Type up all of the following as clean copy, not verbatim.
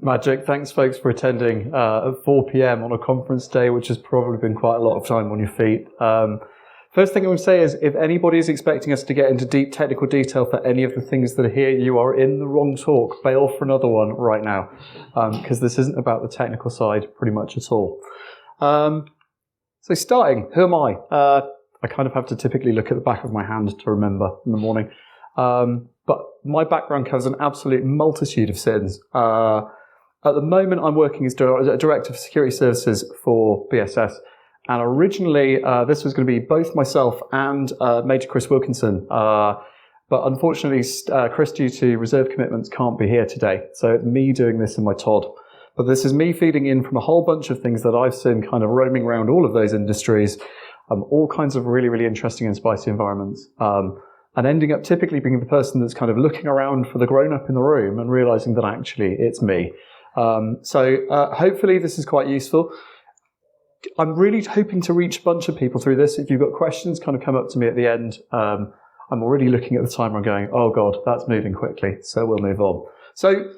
Magic. Thanks, folks, for attending at 4 p.m. on a conference day, which has probably been quite a lot of time on your feet. First thing I would say is if anybody is expecting us to get into deep technical detail for any of the things that are here, you are in the wrong talk. Bail for another one right now, because this isn't about the technical side pretty much at all. So starting, who am I? I kind of have to typically look at the back of my hand to remember in the morning. But my background covers an absolute multitude of sins. At the moment, I'm working as Director for Security Services for BSS. And originally, this was going to be both myself and Major Chris Wilkinson. But unfortunately, Chris, due to reserve commitments, can't be here today. So it's me doing this in my Todd. But this is me feeding in from a whole bunch of things that I've seen kind of roaming around all of those industries, all kinds of really, really interesting and spicy environments. And ending up typically being the person that's kind of looking around for the grown-up in the room and realizing that actually it's me. So hopefully this is quite useful. I'm really hoping to reach a bunch of people through this. If you've got questions, kind of come up to me at the end. I'm already looking at the timer and going, oh God, that's moving quickly. So we'll move on. So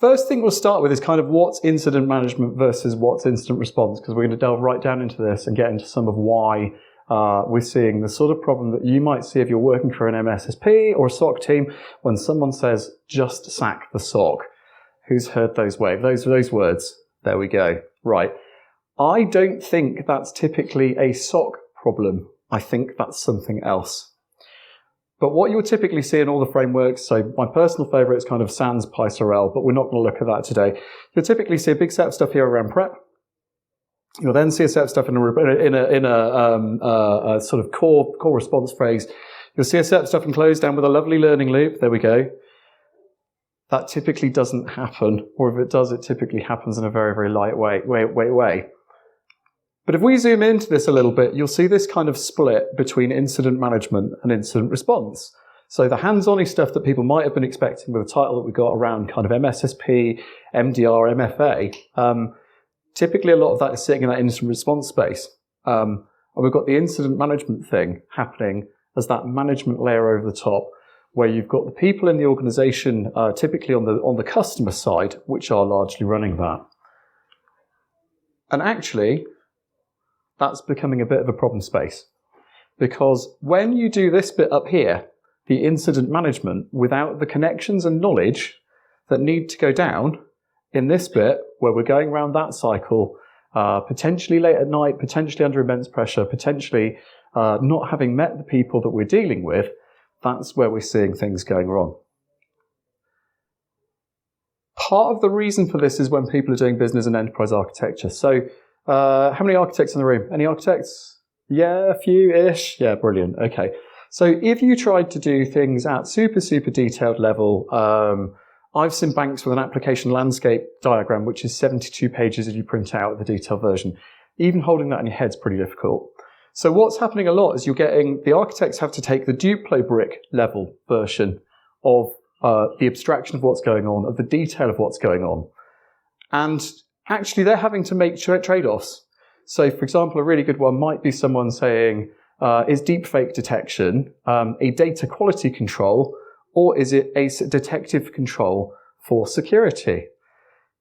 first thing we'll start with is kind of what's incident management versus what's incident response, because we're going to delve right down into this and get into some of why we're seeing the sort of problem that you might see if you're working for an MSSP or a SOC team when someone says, just sack the SOC. Who's heard those words? There we go. Right. I don't think that's typically a SOC problem. I think that's something else. But what you'll typically see in all the frameworks, so my personal favorite is kind of SANS, PySRL, but we're not going to look at that today. You'll typically see a big set of stuff here around prep. You'll then see a set of stuff in a sort of core response phrase. You'll see a set of stuff in close down with a lovely learning loop. There we go. That typically doesn't happen, or if it does, it typically happens in a very, very lightweight way. But if we zoom into this a little bit, you'll see this kind of split between incident management and incident response. So the hands-on stuff that people might have been expecting with the title that we got around kind of MSSP, MDR, MFA, typically a lot of that is sitting in that incident response space. And we've got the incident management thing happening as that management layer over the top, where you've got the people in the organization, typically on the customer side, which are largely running that. And actually, that's becoming a bit of a problem space. Because when you do this bit up here, the incident management, without the connections and knowledge that need to go down in this bit, where we're going around that cycle, potentially late at night, potentially under immense pressure, potentially not having met the people that we're dealing with, that's where we're seeing things going wrong. Part of the reason for this is when people are doing business and enterprise architecture. So how many architects in the room? Any architects? Yeah, a few-ish. Yeah, brilliant. Okay. So if you tried to do things at super, super detailed level, I've seen banks with an application landscape diagram, which is 72 pages if you print out the detailed version. Even holding that in your head's pretty difficult. So what's happening a lot is the architects have to take the Duplo brick level version of the abstraction of what's going on, of the detail of what's going on. And actually they're having to make trade-offs. So for example, a really good one might be someone saying, is deepfake detection a data quality control, or is it a detective control for security?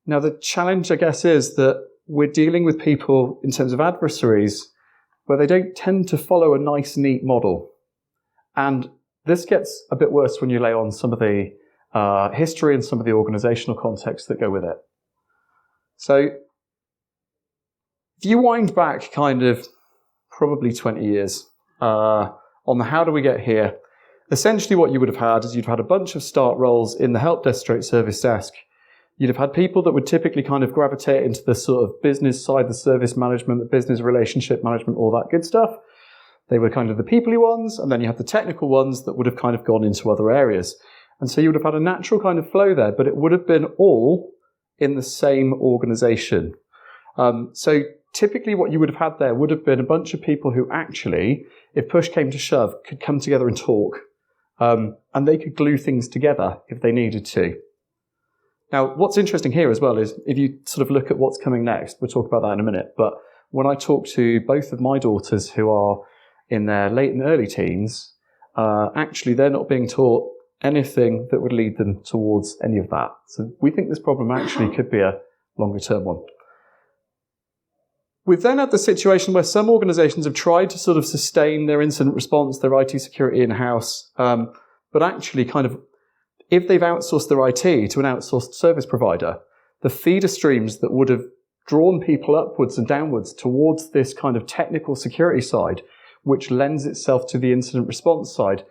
Now the challenge, I guess, is that we're dealing with people in terms of adversaries where they don't tend to follow a nice, neat model. And this gets a bit worse when you lay on some of the history and some of the organizational context that go with it. So if you wind back kind of probably 20 years on the how do we get here, essentially what you would have had is you'd had a bunch of start roles in the help desk / service desk. You'd have had people that would typically kind of gravitate into the sort of business side, the service management, the business relationship management, all that good stuff. They were kind of the people-y ones, and then you have the technical ones that would have kind of gone into other areas. And so you would have had a natural kind of flow there, but it would have been all in the same organization. So typically what you would have had there would have been a bunch of people who actually, if push came to shove, could come together and talk. And they could glue things together if they needed to. Now, what's interesting here as well is if you sort of look at what's coming next, we'll talk about that in a minute, but when I talk to both of my daughters who are in their late and early teens, actually they're not being taught anything that would lead them towards any of that. So we think this problem actually could be a longer term one. We've then had the situation where some organizations have tried to sort of sustain their incident response, their IT security in-house, but actually kind of, if they've outsourced their IT to an outsourced service provider, the feeder streams that would have drawn people upwards and downwards towards this kind of technical security side, which lends itself to the incident response side,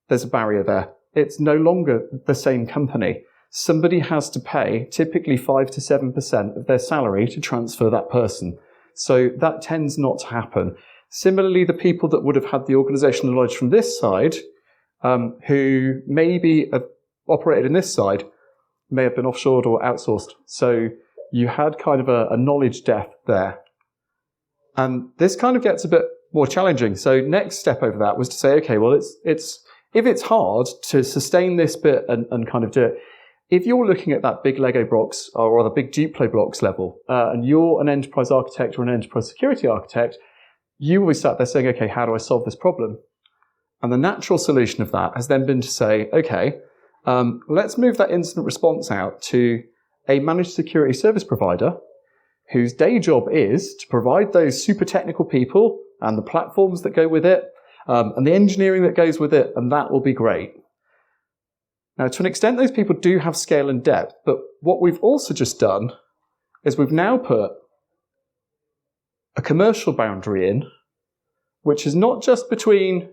there's a barrier there. It's no longer the same company. Somebody has to pay typically 5 to 7% of their salary to transfer that person. So that tends not to happen. Similarly, the people that would have had the organizational knowledge from this side, who maybe have operated in this side, may have been offshored or outsourced. So you had kind of a knowledge death there. And this kind of gets a bit more challenging. So next step over that was to say, okay, well, if it's hard to sustain this bit and kind of do it, if you're looking at that big Lego blocks or the big Duplo blocks level, and you're an enterprise architect or an enterprise security architect, you always sat there saying, okay, how do I solve this problem? And the natural solution of that has then been to say, okay, let's move that incident response out to a managed security service provider whose day job is to provide those super technical people and the platforms that go with it, and the engineering that goes with it, and that will be great. Now, to an extent, those people do have scale and depth, but what we've also just done is we've now put a commercial boundary in, which is not just between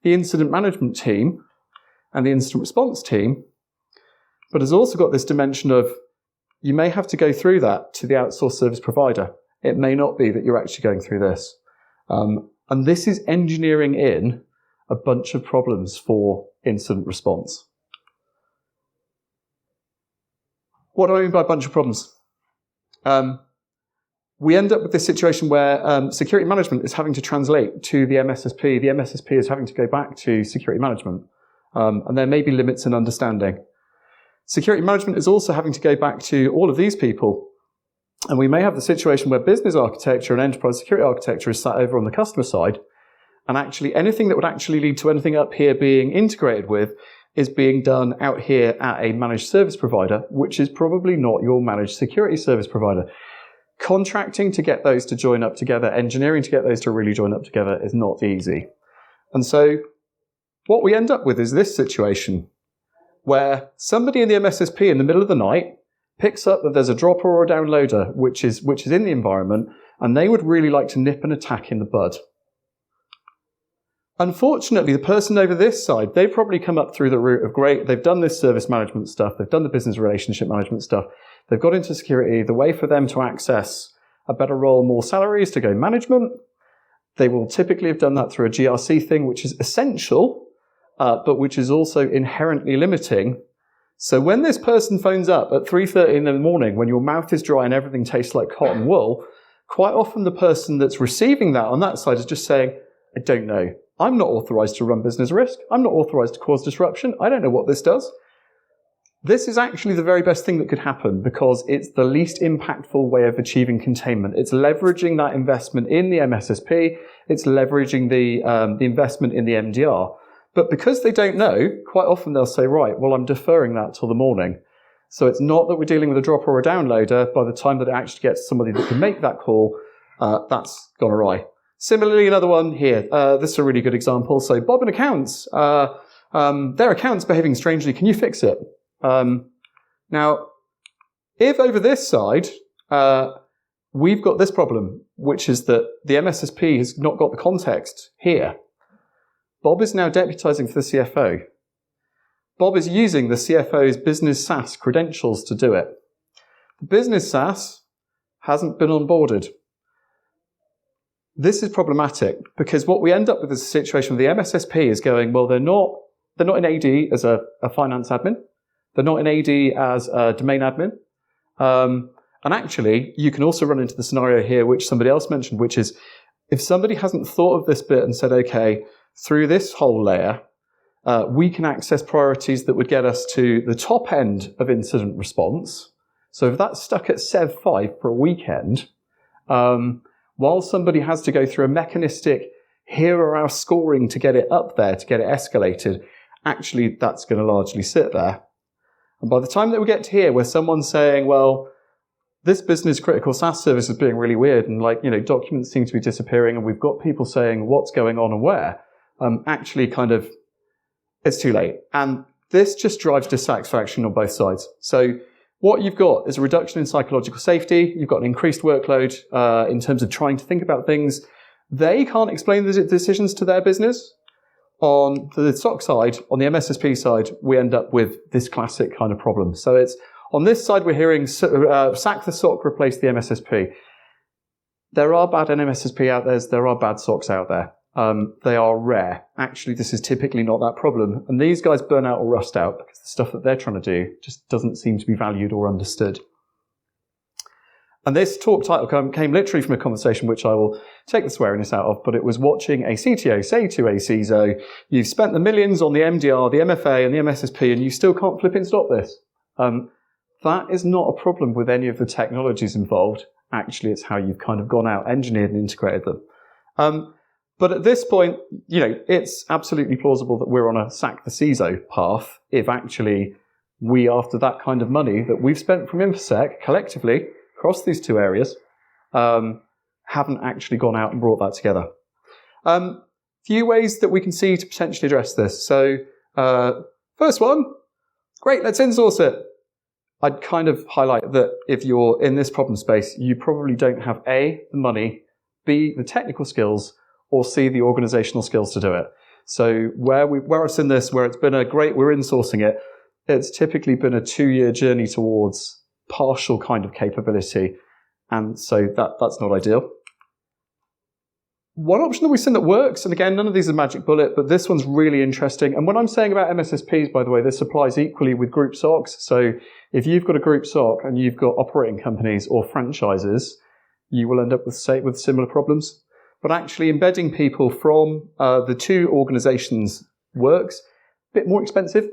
the incident management team and the incident response team, but has also got this dimension of you may have to go through that to the outsourced service provider. It may not be that you're actually going through this. And this is engineering in a bunch of problems for incident response. What do I mean by a bunch of problems? We end up with this situation where security management is having to translate to the MSSP. The MSSP is having to go back to security management. And there may be limits in understanding. Security management is also having to go back to all of these people. And we may have the situation where business architecture and enterprise security architecture is sat over on the customer side. And actually anything that would actually lead to anything up here being integrated with is being done out here at a managed service provider, which is probably not your managed security service provider. Contracting to get those to join up together, engineering to get those to really join up together is not easy. And so what we end up with is this situation where somebody in the MSSP in the middle of the night picks up that there's a dropper or a downloader which is in the environment, and they would really like to nip an attack in the bud. Unfortunately, the person over this side, they've probably come up through the route of great, they've done this service management stuff, they've done the business relationship management stuff, they've got into security. The way for them to access a better role, more salary, is to go management. They will typically have done that through a GRC thing, which is essential, but which is also inherently limiting. So when this person phones up at 3:30 in the morning, when your mouth is dry and everything tastes like cotton wool, quite often the person that's receiving that on that side is just saying, I don't know. I'm not authorized to run business risk. I'm not authorized to cause disruption. I don't know what this does. This is actually the very best thing that could happen because it's the least impactful way of achieving containment. It's leveraging that investment in the MSSP. It's leveraging the investment in the MDR. But because they don't know, quite often they'll say, right, well, I'm deferring that till the morning. So it's not that we're dealing with a dropper or a downloader. By the time that it actually gets to somebody that can make that call, that's gone awry. Similarly, another one here. This is a really good example. So Bob and accounts, their account's behaving strangely. Can you fix it? Now, if over this side, we've got this problem, which is that the MSSP has not got the context here. Bob is now deputizing for the CFO. Bob is using the CFO's business SaaS credentials to do it. The business SaaS hasn't been onboarded. This is problematic because what we end up with is a situation where the MSSP is going, well, they're not in AD as a finance admin. They're not in AD as a domain admin. And actually, you can also run into the scenario here, which somebody else mentioned, which is if somebody hasn't thought of this bit and said, okay, through this whole layer, we can access priorities that would get us to the top end of incident response. So if that's stuck at Sev 5 for a weekend, while somebody has to go through a mechanistic, here are our scoring to get it up there, to get it escalated, actually that's going to largely sit there. And by the time that we get to here, where someone's saying, well, this business critical SaaS service is being really weird, and documents seem to be disappearing, and we've got people saying what's going on and where, actually it's too late. And this just drives dissatisfaction on both sides. So what you've got is a reduction in psychological safety. You've got an increased workload in terms of trying to think about things. They can't explain the decisions to their business. On the SOC side, on the MSSP side, we end up with this classic kind of problem. So it's on this side, we're hearing sack the SOC, replace the MSSP. There are bad MSSP out there. There are bad SOCs out there. They are rare. Actually, this is typically not that problem. And these guys burn out or rust out because the stuff that they're trying to do just doesn't seem to be valued or understood. And this talk title came literally from a conversation which I will take the sweariness out of, but it was watching a CTO say to a CISO, you've spent the millions on the MDR, the MFA, and the MSSP, and you still can't flip and stop this. That is not a problem with any of the technologies involved. Actually, it's how you've kind of gone out, engineered and integrated them. But at this point, it's absolutely plausible that we're on a sack the CISO path if actually we, after that kind of money that we've spent from InfoSec collectively across these two areas, haven't actually gone out and brought that together. Few ways that we can see to potentially address this. So first one, great, let's insource it. I'd kind of highlight that if you're in this problem space, you probably don't have A, the money, B, the technical skills, or C, the organizational skills to do it. So where I've seen this, where it's been a great, we're insourcing it, it's typically been a 2-year journey towards partial kind of capability. And so that's not ideal. One option that we've seen that works, and again, none of these are magic bullet, but this one's really interesting. And when I'm saying about MSSPs, by the way, this applies equally with group SOCs. So if you've got a group SOC and you've got operating companies or franchises, you will end up with similar problems. But actually embedding people from the two organizations works. A bit more expensive.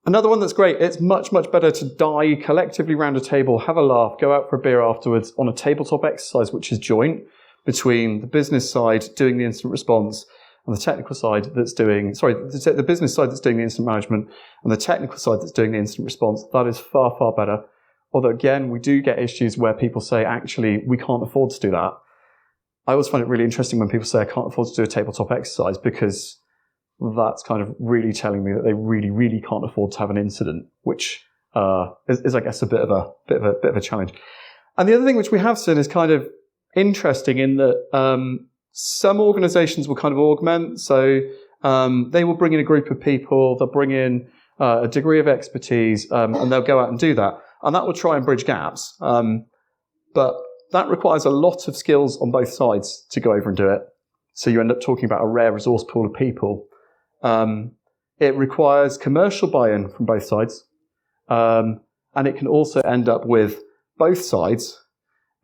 Another one that's great, it's much, much better to die collectively around a table, have a laugh, go out for a beer afterwards on a tabletop exercise, which is joint between the business side doing the incident response and the technical side that's doing, the business side that's doing the incident management and the technical side that's doing the incident response. That is far, far better. Although again, we do get issues where people say, actually, we can't afford to do that. I always find it really interesting when people say, I can't afford to do a tabletop exercise, because that's kind of really telling me that they really, really can't afford to have an incident, which is I guess, a bit of a challenge. And the other thing which we have seen is kind of interesting in that some organizations will kind of augment. So they will bring in a group of people, they'll bring in a degree of expertise, and they'll go out and do that. And that will try and bridge gaps. But that requires a lot of skills on both sides to go over and do it. So you end up talking about a rare resource pool of people. It requires commercial buy-in from both sides. And it can also end up with both sides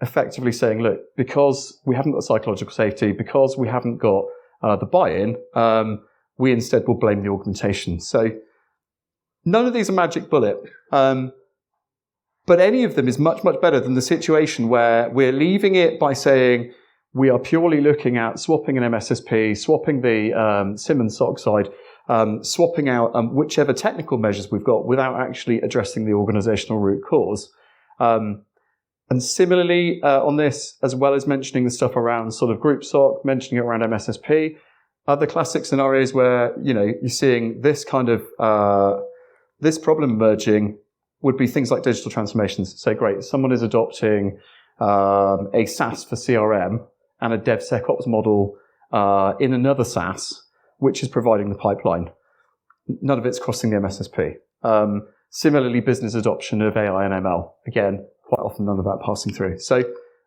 effectively saying, look, because we haven't got psychological safety, because we haven't got the buy-in, we instead will blame the augmentation. So none of these are magic bullet. But any of them is much, much better than the situation where we're leaving it by saying we are purely looking at swapping an MSSP, swapping the SIM and SOC side, swapping out whichever technical measures we've got without actually addressing the organizational root cause. And similarly on this, as well as mentioning the stuff around sort of group SOC, mentioning it around MSSP, other classic scenarios where, you're seeing this kind of, this problem emerging would be things like digital transformations. So great, someone is adopting a SaaS for CRM and a DevSecOps model in another SaaS, which is providing the pipeline. None of it's crossing the MSSP. Similarly, business adoption of AI and ML. Again, quite often none of that passing through. So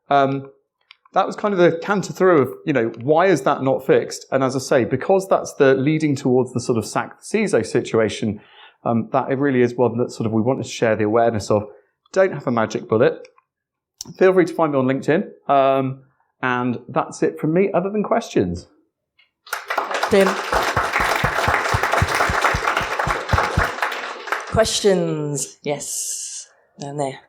that was kind of the canter through of, why is that not fixed? And as I say, because that's the leading towards the sort of sack the CISO situation, that it really is one that sort of we want to share the awareness of. Don't have a magic bullet. Feel free to find me on LinkedIn. And that's it from me, other than questions. Tim. Questions? Yes. Down there.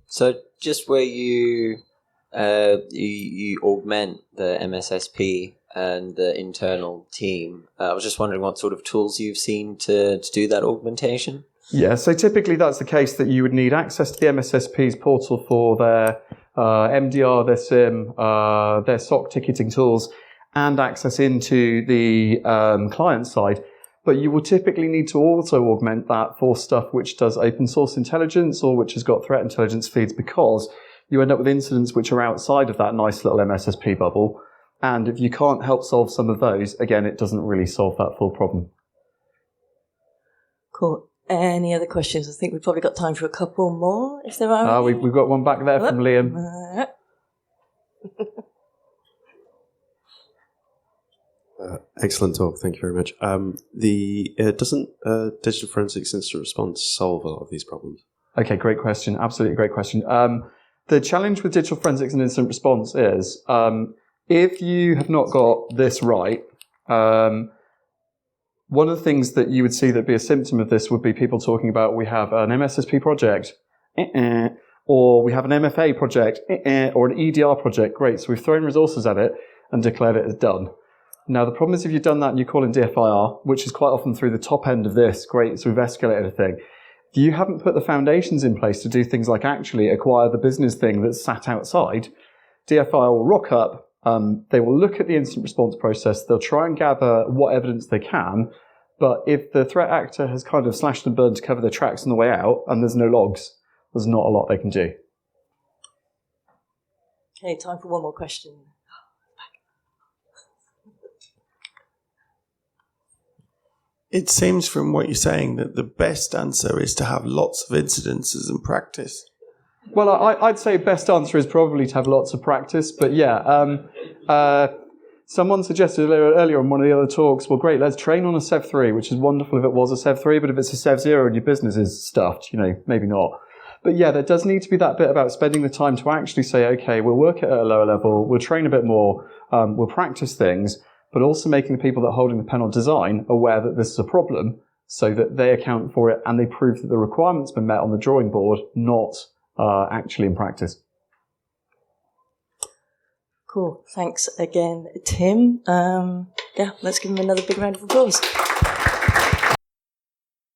So just where you you augment the MSSP and the internal team. I was just wondering what sort of tools you've seen to do that augmentation. Yeah, so typically that's the case that you would need access to the MSSP's portal for their MDR, their SIM, their SOC ticketing tools, and access into the client side. But you will typically need to also augment that for stuff which does open source intelligence or which has got threat intelligence feeds, because you end up with incidents which are outside of that nice little MSSP bubble. And if you can't help solve some of those, again, it doesn't really solve that full problem. Cool. Any other questions? I think we've probably got time for a couple more, if there are. We've got one back there from Liam. Excellent talk. Thank you very much. Doesn't digital forensics incident response solve a lot of these problems? Okay, great question. Absolutely great question. The challenge with digital forensics and incident response is if you have not got this right, one of the things that you would see that be a symptom of this would be people talking about, we have an MSSP project, or we have an MFA project, or an EDR project. Great, so we've thrown resources at it and declared it as done. Now, the problem is if you've done that and you call in DFIR, which is quite often through the top end of this, great, so we've escalated a thing. If you haven't put the foundations in place to do things like actually acquire the business thing that's sat outside, DFIR will rock up. They will look at the incident response process. They'll try and gather what evidence they can. But if the threat actor has kind of slashed and burned to cover their tracks on the way out and there's no logs, there's not a lot they can do. Okay, time for one more question. It seems from what you're saying that the best answer is to have lots of incidences and practice. Well, I'd say best answer is probably to have lots of practice. But yeah, someone suggested earlier on one of the other talks, well, great, let's train on a Sev 3, which is wonderful if it was a Sev 3, but if it's a Sev 0 and your business is stuffed, maybe not. But yeah, there does need to be that bit about spending the time to actually say, okay, we'll work it at a lower level, we'll train a bit more, we'll practice things, but also making the people that are holding the pen on design aware that this is a problem so that they account for it and they prove that the requirements been met on the drawing board, not actually in practice. Cool. Thanks again, Tim. Let's give him another big round of applause.